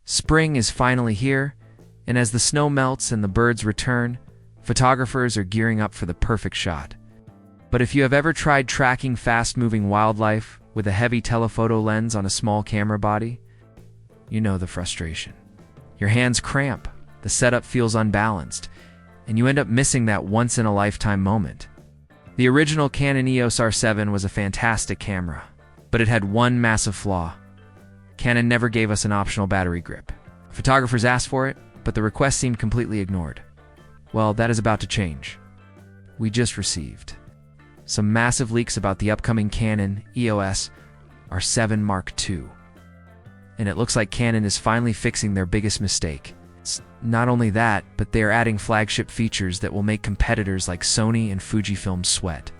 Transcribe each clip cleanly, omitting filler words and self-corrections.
Spring is finally here, and as the snow melts and the birds return, photographers are gearing up for the perfect shot. But if you have ever tried tracking fast-moving wildlife with a heavy telephoto lens on a small camera body, you know the frustration. Your hands cramp, the setup feels unbalanced, and you end up missing that once-in-a-lifetime moment. The original Canon EOS R7 was a fantastic camera, but it had one massive flaw. Canon never gave us an optional battery grip. Photographers asked for it, but the request seemed completely ignored. Well, that is about to change. We just received some massive leaks about the upcoming Canon EOS R7 Mark II. And it looks like Canon is finally fixing their biggest mistake. It's not only that, but they are adding flagship features that will make competitors like Sony and Fujifilm sweat.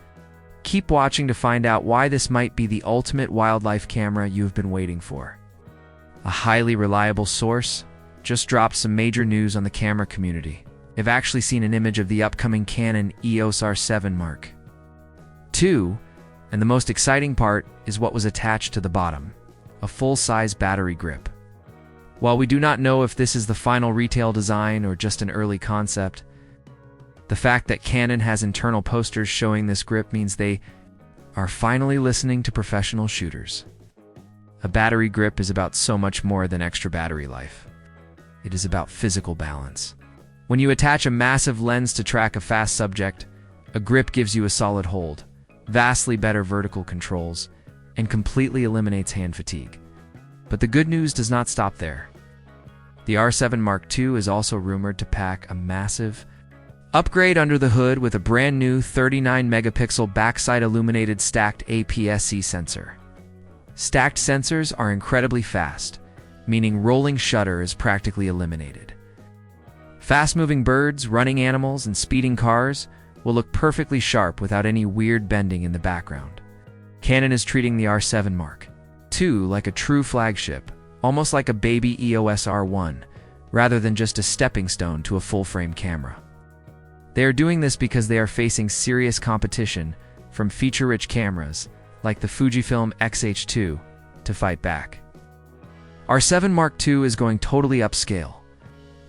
Keep watching to find out why this might be the ultimate wildlife camera you have been waiting for. A highly reliable source just dropped some major news on the camera community. I've actually seen an image of the upcoming Canon EOS R7 Mark II, and the most exciting part is what was attached to the bottom, a full-size battery grip. While we do not know if this is the final retail design or just an early concept, the fact that Canon has internal posters showing this grip means they are finally listening to professional shooters. A battery grip is about so much more than extra battery life. It is about physical balance. When you attach a massive lens to track a fast subject, a grip gives you a solid hold, vastly better vertical controls, and completely eliminates hand fatigue. But the good news does not stop there. The R7 Mark II is also rumored to pack a massive upgrade under the hood with a brand new 39-megapixel backside-illuminated stacked APS-C sensor. Stacked sensors are incredibly fast, meaning rolling shutter is practically eliminated. Fast-moving birds, running animals, and speeding cars will look perfectly sharp without any weird bending in the background. Canon is treating the R7 Mark II like a true flagship, almost like a baby EOS R1, rather than just a stepping stone to a full-frame camera. They are doing this because they are facing serious competition from feature-rich cameras like the Fujifilm X-H2 to fight back. R7 Mark II is going totally upscale.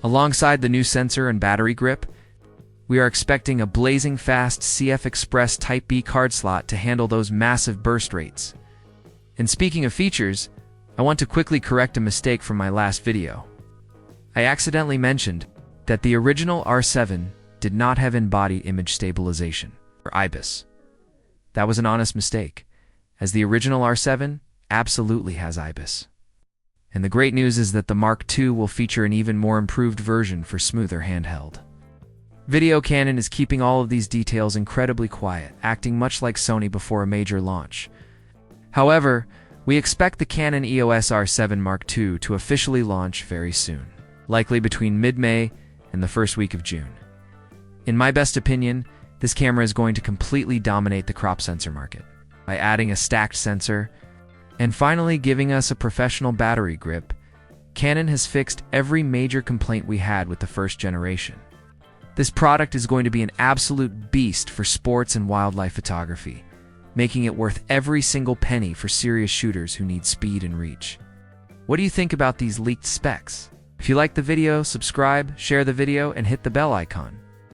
Alongside the new sensor and battery grip, we are expecting a blazing fast CF Express Type B card slot to handle those massive burst rates. And speaking of features, I want to quickly correct a mistake from my last video. I accidentally mentioned that the original R7 did not have in-body image stabilization, or IBIS. That was an honest mistake, as the original R7 absolutely has IBIS. And the great news is that the Mark II will feature an even more improved version for smoother handheld. Video Canon is keeping all of these details incredibly quiet, acting much like Sony before a major launch. However, we expect the Canon EOS R7 Mark II to officially launch very soon, likely between mid-May and the first week of June. In my best opinion, this camera is going to completely dominate the crop sensor market by adding a stacked sensor and finally giving us a professional battery grip. Canon has fixed every major complaint we had with the first generation. This product is going to be an absolute beast for sports and wildlife photography, making it worth every single penny for serious shooters who need speed and reach. What do you think about these leaked specs? If you liked the video, subscribe, share the video, and hit the bell icon.